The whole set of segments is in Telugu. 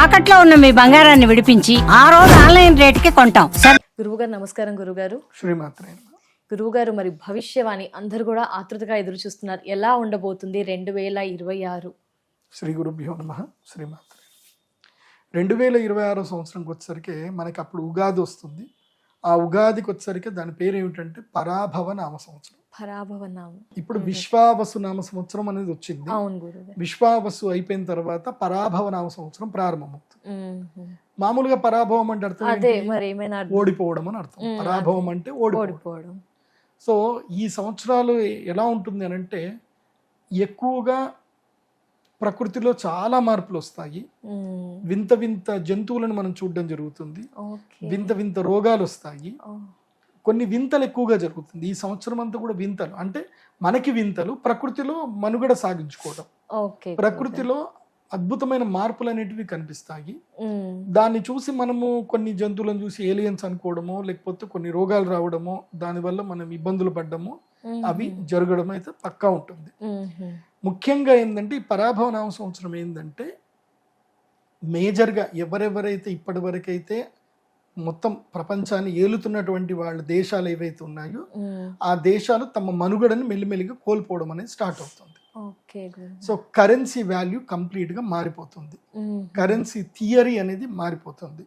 తాకట్లో ఉన్న మీ బంగారాన్ని విడిపించి ఆ రోజు ఆన్లైన్ రేటుకి కొంటాం. గురువుగారు నమస్కారం. గురుగారు శ్రీమాత్రే. గురువుగారు మరి భవిష్యవాణి అందరు కూడా ఆతృతగా ఎదురు చూస్తున్నారు. ఎలా ఉండబోతుంది 2026? శ్రీ గురుభ్యో నమః. శ్రీమాత్రే. 2026 సంవత్సరంకి వచ్చేసరికి మనకి అప్పుడు ఉగాది వస్తుంది. ఆ ఉగాదికి వచ్చేసరికి దాని పేరు ఏమిటంటే పరాభవ నామ సంవత్సరం. పరాభవ నామం. ఇప్పుడు విశ్వావసు నామ సంవత్సరం అనేది వచ్చింది. అవును గురుగారు. విశ్వావసు అయిపోయిన తర్వాత పరాభవ నామ సంవత్సరం ప్రారంభమవుతుంది. మామూలుగా పరాభవం అంటే అర్థం అదే ఏంటి? మరి ఏమైనా ఓడిపోవడం అని అర్థం. పరాభవం అంటే ఓడిపోవడం. సో ఈ సంవత్సరాలు ఎలా ఉంటుంది అని అంటే ఎక్కువగా ప్రకృతిలో చాలా మార్పులు వస్తాయి. వింత వింత జంతువులను మనం చూడడం జరుగుతుంది. వింత వింత రోగాలు వస్తాయి. కొన్ని వింతలు ఎక్కువగా జరుగుతుంది. ఈ సంవత్సరం అంతా కూడా వింతలు అంటే మనకి వింతలు, ప్రకృతిలో మనుగడ సాగించుకోవడం. ప్రకృతిలో అద్భుతమైన మార్పులు అనేటివి కనిపిస్తాయి. దాన్ని చూసి మనము కొన్ని జంతువులను చూసి ఏలియన్స్ అనుకోవడమో, లేకపోతే కొన్ని రోగాలు రావడమో, దానివల్ల మనం ఇబ్బందులు పడ్డము, అవి జరగడం అయితే పక్కా ఉంటుంది. ముఖ్యంగా ఏంటంటే ఈ పరాభవ నామ సంవత్సరం ఏంటంటే మేజర్గా ఎవరెవరైతే ఇప్పటి వరకైతే మొత్తం ప్రపంచాన్ని ఏలుతున్నటువంటి వాళ్ళ దేశాలు ఏవైతే ఉన్నాయో ఆ దేశాలు తమ మనుగడని మెల్లిమెల్లిగా కోల్పోవడం అనేది స్టార్ట్ అవుతుంది. సో కరెన్సీ వాల్యూ కంప్లీట్ గా మారిపోతుంది. కరెన్సీ థియరీ అనేది మారిపోతుంది.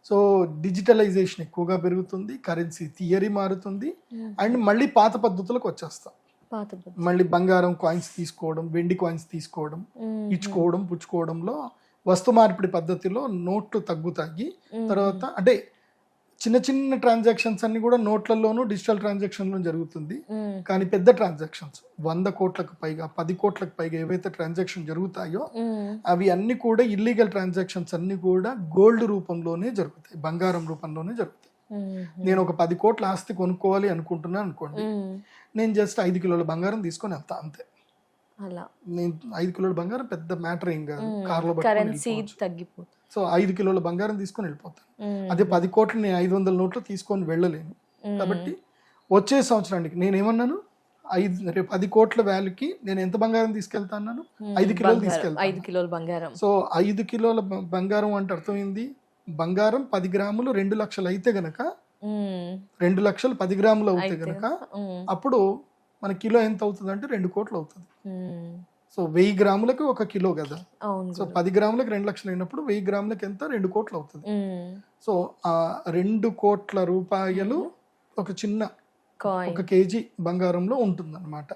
సో డిజిటలైజేషన్ ఎక్కువగా పెరుగుతుంది, కరెన్సీ థియరీ మారుతుంది. అండ్ మళ్ళీ పాత పద్ధతులకు వచ్చేస్తాం. మళ్ళీ బంగారం కాయిన్స్ తీసుకోవడం, వెండి కాయిన్స్ తీసుకోవడం, ఇచ్చుకోవడం, పుచ్చుకోవడంలో వస్తు మార్పిడి పద్ధతిలో నోట్లు తగ్గుతాయి. తర్వాత అంటే చిన్న చిన్న ట్రాన్సాక్షన్స్ అన్ని కూడా నోట్లలోనూ డిజిటల్ ట్రాన్సాక్షన్లో జరుగుతుంది. కానీ పెద్ద ట్రాన్సాక్షన్స్ 100 కోట్లకు పైగా 10 కోట్లకు పైగా ఏవైతే ట్రాన్సాక్షన్ జరుగుతాయో అవి అన్ని కూడా ఇల్లీగల్ ట్రాన్సాక్షన్స్ అన్ని కూడా గోల్డ్ రూపంలోనే జరుగుతాయి, బంగారం రూపంలోనే జరుగుతాయి. నేను ఒక 10 కోట్ల ఆస్తి కొనుక్కోవాలి అనుకుంటున్నాను అనుకోండి, నేను జస్ట్ 5 కిలోల బంగారం తీసుకొని వెళ్తా అంతే. నేను 5 కిలోల బంగారం పెద్ద మ్యాటర్ ఏం కాదు, కార్లో తగ్గిపోతుంది. సో 5 కిలోల బంగారం తీసుకొని వెళ్ళిపోతాను. అదే 10 కోట్లు నేను 500 నోట్లు తీసుకొని వెళ్ళలేను. కాబట్టి వచ్చే సంవత్సరానికి నేనేమన్నాను, 10 కోట్ల వాల్యూకి నేను ఎంత బంగారం తీసుకెళ్తాను? 5 కిలోలు తీసుకెళ్తాను. 5 కిలోల బంగారం. సో 5 కిలోల బంగారం అంటే అర్థమైంది, బంగారం 10 గ్రాములు 2 లక్షలు అయితే గనక 2 లక్షలు 10 గ్రాములు అవుతాయి గనక అప్పుడు మన కిలో ఎంత అవుతుంది అంటే 2 కోట్లు అవుతుంది. సో 1000 గ్రాములకు 1 కిలో కదా. సో 10 గ్రాములకు 2 లక్షలు అయినప్పుడు 1000 గ్రాములకు ఎంత 2 కోట్లు అవుతుంది. సో ఆ 2 కోట్ల రూపాయలు ఒక చిన్న 1 కేజీ బంగారంలో ఉంటుంది అనమాట.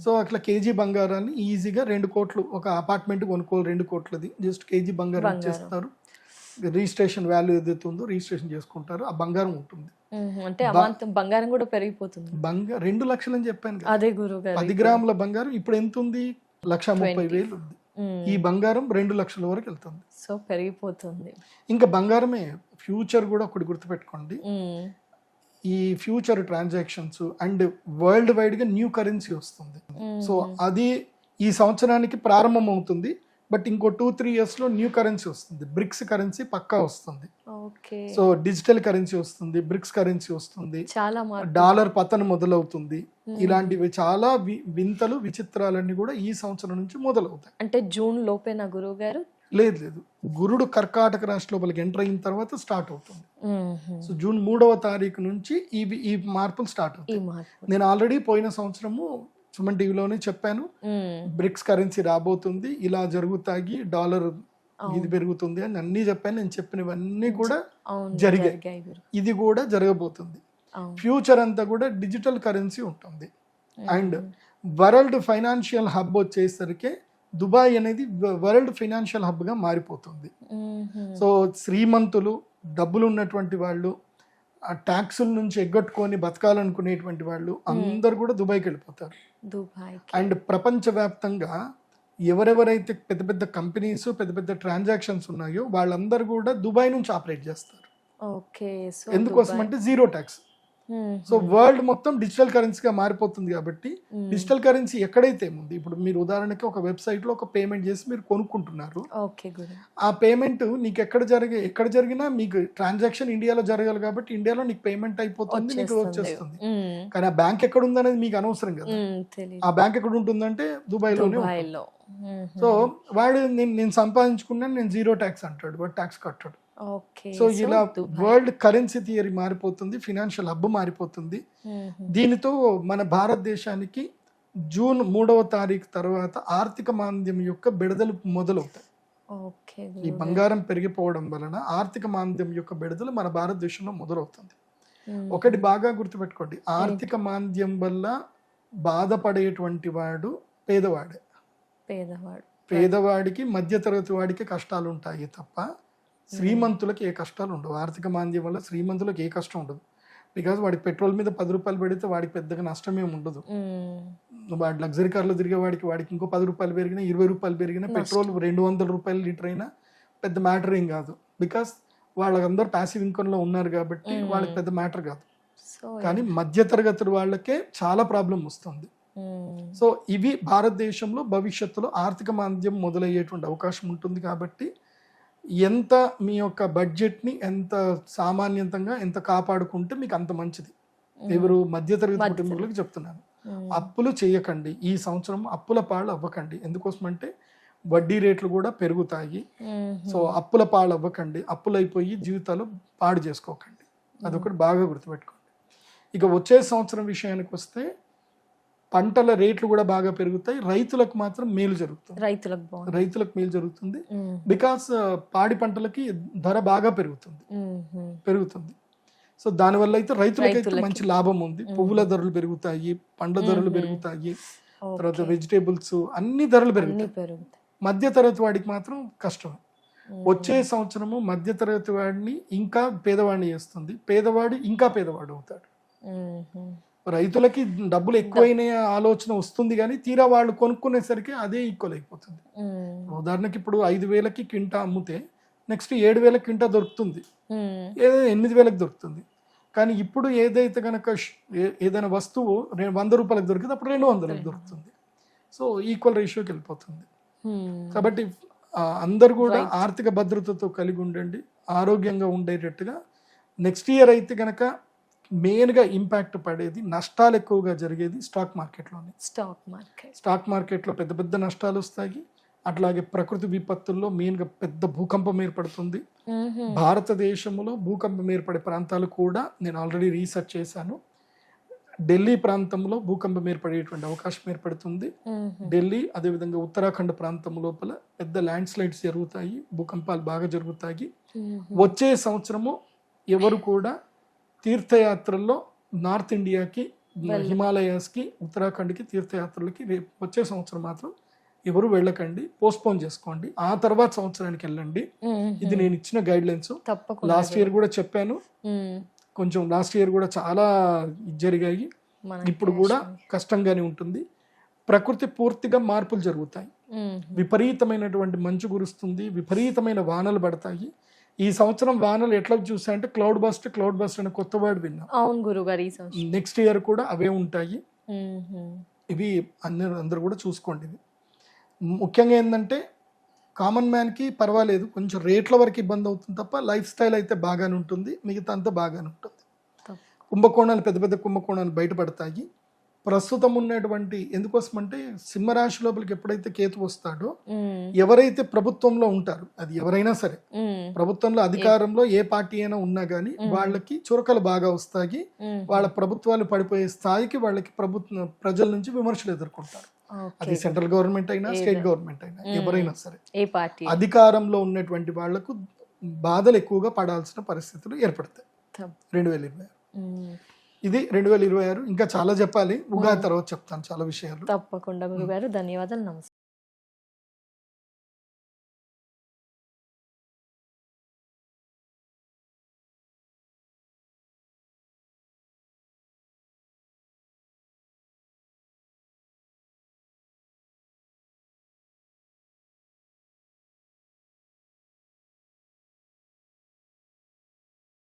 సో అట్లా కేజీ బంగారాన్ని ఈజీగా 2 కోట్లు, ఒక అపార్ట్మెంట్ కొనుక్కోవాలి 2 కోట్లది, జస్ట్ కేజీ బంగారం చేస్తారు. రిజిస్ట్రేషన్ వాల్యూ ఏదైతే ఉందో రిజిస్ట్రేషన్ చేసుకుంటారు, ఆ బంగారం ఉంటుంది. అంటే బంగారం కూడా పెరిగిపోతుంది. 2 లక్షలు అని చెప్పాను కదా. అదే గురుగారు, 10 గ్రాముల బంగారం ఇప్పుడు ఎంత ఉంది? 1,30,000 ఉంది. ఈ బంగారం 2 లక్షల వరకు వెళ్తుంది. సో పెరిగిపోతుంది. ఇంకా బంగారమే ఫ్యూచర్ కూడా ఒకటి గుర్తుపెట్టుకోండి, ఈ future transactions and world wide గా న్యూ కరెన్సీ వస్తుంది. సో అది ఈ సంవత్సరానికి ప్రారంభం అవుతుంది. బట్ ఇంకో 2-3 ఇయర్స్ లో న్యూ కరెన్సీ వస్తుంది. బ్రిక్స్ కరెన్సీ పక్కా వస్తుంది. సో డిజిటల్ కరెన్సీ వస్తుంది, బ్రిక్స్ కరెన్సీ వస్తుంది, డాలర్ పతనం మొదలవుతుంది. ఇలాంటివి చాలా వింతలు విచిత్రాలన్నీ కూడా ఈ సంవత్సరం నుంచి మొదలవుతాయి. అంటే జూన్ లోపేనా గురువు గారు? లేదు, గురుడు కర్కాటక రాశి లోపలికి ఎంటర్ అయిన తర్వాత స్టార్ట్ అవుతుంది. సో జూన్ 3వ తారీఖు నుంచి ఈ మార్పులు స్టార్ట్ అవుతాయి. నేను ఆల్రెడీ పోయిన సంవత్సరము సుమన్ టీవీలోనే చెప్పాను, బ్రిక్స్ కరెన్సీ రాబోతుంది, ఇలా జరుగుతాయి, డాలర్ ఇది పెరుగుతుంది అని అన్ని చెప్పాను. నేను చెప్పినవన్నీ కూడా జరిగాయి. ఇది కూడా జరగబోతుంది. ఫ్యూచర్ అంతా కూడా డిజిటల్ కరెన్సీ ఉంటుంది. అండ్ వరల్డ్ ఫైనాన్షియల్ హబ్ వచ్చేసరికి దుబాయ్ అనేది వరల్డ్ ఫైనాన్షియల్ హబ్ గా మారిపోతుంది. సో శ్రీమంతులు, డబ్బులు ఉన్నటువంటి వాళ్ళు, ఆ ట్యాక్సుల నుంచి ఎగ్గొట్టుకొని బతకాలనుకునేటువంటి వాళ్ళు అందరు కూడా దుబాయ్కి వెళ్ళిపోతారు. అండ్ ప్రపంచవ్యాప్తంగా ఎవరెవరైతే పెద్ద పెద్ద కంపెనీస్, పెద్ద పెద్ద ట్రాన్సాక్షన్స్ ఉన్నాయో వాళ్ళందరూ కూడా దుబాయ్ నుంచి ఆపరేట్ చేస్తారు. ఎందుకోసం అంటే జీరో ట్యాక్స్. సో వరల్డ్ మొత్తం డిజిటల్ కరెన్సీగా మారిపోతుంది కాబట్టి డిజిటల్ కరెన్సీ ఎక్కడైతే ఉంది, ఇప్పుడు మీరు ఉదాహరణకి ఒక వెబ్సైట్ లో ఒక పేమెంట్ చేసి మీరు కొనుక్కుంటున్నారు, ఓకే గుడ్. ఆ పేమెంట్ నీకు ఎక్కడ జరిగినా మీకు ట్రాన్సాక్షన్ ఇండియాలో జరగాలి కాబట్టి ఇండియాలో నీకు పేమెంట్ అయిపోతుంది, నీకు వచ్చేస్తుంది. కానీ ఆ బ్యాంక్ ఎక్కడ ఉందనేది మీకు అనవసరం కదా. ఆ బ్యాంక్ ఎక్కడ ఉంటుందంటే దుబాయ్లోనే ఉంటుంది. సో వాడు నేను సంపాదించుకున్నాను, నేను 0 ట్యాక్స్ అంటాడు, వాడు ట్యాక్స్ కట్టాడు. సో ఇలా వరల్డ్ కరెన్సీ థియరీ మారిపోతుంది, ఫినాన్షియల్ హబ్ మారిపోతుంది. దీనితో మన భారతదేశానికి జూన్ 3వ తారీఖు తర్వాత ఆర్థిక మాంద్యం యొక్క బెడదలు మొదలవుతాయి. ఈ బంగారం పెరిగిపోవడం వలన ఆర్థిక మాంద్యం యొక్క బెడదలు మన భారతదేశంలో మొదలవుతుంది. ఒకటి బాగా గుర్తుపెట్టుకోండి, ఆర్థిక మాంద్యం వల్ల బాధపడేటువంటి వాడు పేదవాడే. పేదవాడికి మధ్యతరగతి వాడికి కష్టాలు ఉంటాయి తప్ప శ్రీమంతులకి ఏ కష్టాలు ఉండవు. ఆర్థిక మాంద్యం వల్ల శ్రీమంతులకు ఏ కష్టం ఉండదు. బికాజ్ వాడికి పెట్రోల్ మీద 10 రూపాయలు పెడితే వాడికి పెద్దగా నష్టం ఏమి ఉండదు. వాడు లగ్జరీ కార్లో తిరిగే వాడికి ఇంకో 10 రూపాయలు పెరిగినా 20 రూపాయలు పెరిగినా పెట్రోల్ 200 రూపాయలు లీటర్ అయినా పెద్ద మ్యాటర్ ఏం కాదు. బికాస్ వాళ్ళందరూ ప్యాసివ్ ఇన్కమ్ లో ఉన్నారు కాబట్టి వాళ్ళకి పెద్ద మ్యాటర్ కాదు. కానీ మధ్యతరగతి వాళ్ళకే చాలా ప్రాబ్లం వస్తుంది. సో ఇవి భారతదేశంలో భవిష్యత్తులో ఆర్థిక మాంద్యం మొదలయ్యేటువంటి అవకాశం ఉంటుంది. కాబట్టి ఎంత మీ యొక్క బడ్జెట్ని ఎంత సామాన్యంతంగా ఎంత కాపాడుకుంటే మీకు అంత మంచిది. ఎవరు మధ్యతరగతి కుటుంబాలకు చెప్తున్నాను, అప్పులు చేయకండి. ఈ సంవత్సరం అప్పుల పాలు అవ్వకండి. ఎందుకోసం అంటే వడ్డీ రేట్లు కూడా పెరుగుతాయి. సో అప్పుల పాలు అవ్వకండి, అప్పులు అయిపోయి జీవితాలు పాడు చేసుకోకండి. అదొకటి బాగా గుర్తుపెట్టుకోండి. ఇక వచ్చే సంవత్సరం విషయానికి వస్తే పంటల రేట్లు కూడా బాగా పెరుగుతాయి. రైతులకు మాత్రం మేలు జరుగుతుంది. రైతులకు మేలు జరుగుతుంది. బికాస్ పాడి పంటలకి ధర బాగా పెరుగుతుంది. సో దానివల్ల అయితే రైతులకైతే మంచి లాభం ఉంది. పువ్వుల ధరలు పెరుగుతాయి, పండ్ల ధరలు పెరుగుతాయి, తర్వాత వెజిటేబుల్స్ అన్ని ధరలు పెరుగుతాయి. మధ్యతరగతి వాడికి మాత్రం కష్టం. వచ్చే సంవత్సరము మధ్యతరగతి వాడిని ఇంకా పేదవాడిని చేస్తుంది. పేదవాడు ఇంకా పేదవాడు అవుతాడు. రైతులకి డబ్బులు ఎక్కువైన ఆలోచన వస్తుంది, కానీ తీరా వాళ్ళు కొనుక్కునేసరికి అదే ఈక్వల్ అయిపోతుంది. ఉదాహరణకి ఇప్పుడు 5,000కి కింటా అమ్మితే నెక్స్ట్ 7,000 కింటా దొరుకుతుంది, ఏదో 8,000కి దొరుకుతుంది. కానీ ఇప్పుడు ఏదైతే కనుక ఏదైనా వస్తువు 100 రూపాయలకు దొరికితే అప్పుడు 200కి దొరుకుతుంది. సో ఈక్వల్ రేషియోకి వెళ్ళిపోతుంది. కాబట్టి అందరు కూడా ఆర్థిక భద్రతతో కలిగి ఉండండి, ఆరోగ్యంగా ఉండేటట్టుగా. నెక్స్ట్ ఇయర్ అయితే కనుక మెయిన్గా ఇంపాక్ట్ పడేది, నష్టాలు ఎక్కువగా జరిగేది స్టాక్ మార్కెట్లోనే. స్టాక్ మార్కెట్లో పెద్ద పెద్ద నష్టాలు వస్తాయి. అట్లాగే ప్రకృతి విపత్తుల్లో మెయిన్గా పెద్ద భూకంపం ఏర్పడుతుంది. భారతదేశంలో భూకంపం ఏర్పడే ప్రాంతాలు కూడా నేను ఆల్రెడీ రీసెర్చ్ చేశాను. ఢిల్లీ ప్రాంతంలో భూకంపం ఏర్పడేటువంటి అవకాశం ఏర్పడుతుంది. ఢిల్లీ, అదేవిధంగా ఉత్తరాఖండ్ ప్రాంతం లోపల పెద్ద ల్యాండ్ స్లైడ్స్ జరుగుతాయి, భూకంపాలు బాగా జరుగుతాయి. వచ్చే సంవత్సరము ఎవరు కూడా తీర్థయాత్రల్లో నార్త్ ఇండియాకి, హిమాలయాస్కి, ఉత్తరాఖండ్కి తీర్థయాత్రలకి రేపు వచ్చే సంవత్సరం మాత్రం ఎవరు వెళ్ళకండి, పోస్ట్పోన్ చేసుకోండి. ఆ తర్వాత సంవత్సరానికి వెళ్ళండి. ఇది నేను ఇచ్చిన గైడ్ లైన్స్. లాస్ట్ ఇయర్ కూడా చెప్పాను, కొంచెం లాస్ట్ ఇయర్ కూడా చాలా జరిగాయి. ఇప్పుడు కూడా కష్టంగానే ఉంటుంది. ప్రకృతి పూర్తిగా మార్పులు జరుగుతాయి. విపరీతమైనటువంటి మంచు కురుస్తుంది, విపరీతమైన వానలు పడతాయి. ఈ సంవత్సరం వానలు ఎట్లా చూసాయంటే క్లౌడ్ బస్ట్ అనే కొత్త వర్డ్ విన్నాం. అవును గురుగారు. నెక్స్ట్ ఇయర్ కూడా అవే ఉంటాయి. ఇవి అందరూ కూడా చూసుకోండి. ఇవి ముఖ్యంగా ఏంటంటే కామన్ మ్యాన్కి పర్వాలేదు, కొంచెం రేట్ల వరకు ఇబ్బంది అవుతుంది తప్ప లైఫ్ స్టైల్ అయితే బాగానే ఉంటుంది, మిగతా అంతా బాగానే ఉంటుంది. కుంభకోణాలు, పెద్ద పెద్ద కుంభకోణాలు బయటపడతాయి. ప్రస్తుతం ఉన్నటువంటి, ఎందుకోసం అంటే సింహరాశి లోపలికి ఎప్పుడైతే కేతు వస్తాడో, ఎవరైతే ప్రభుత్వంలో ఉంటారు, అది ఎవరైనా సరే, ప్రభుత్వంలో అధికారంలో ఏ పార్టీ అయినా ఉన్నా గానీ వాళ్ళకి చురకలు బాగా వస్తాయి. వాళ్ళ ప్రభుత్వాలు పడిపోయే స్థాయికి వాళ్ళకి ప్రజల నుంచి విమర్శలు ఎదుర్కొంటారు. అది సెంట్రల్ గవర్నమెంట్ అయినా, స్టేట్ గవర్నమెంట్ అయినా, ఎవరైనా సరే అధికారంలో ఉన్నటువంటి వాళ్లకు బాధలు ఎక్కువగా పడాల్సిన పరిస్థితులు ఏర్పడతాయి 2026. ఇది 2026. ఇంకా చాలా చెప్పాలి, ఉగాది తర్వాత చెప్తాను చాలా విషయాలు. తప్పకుండా గురుగారు, ధన్యవాదాలు, నమస్తే.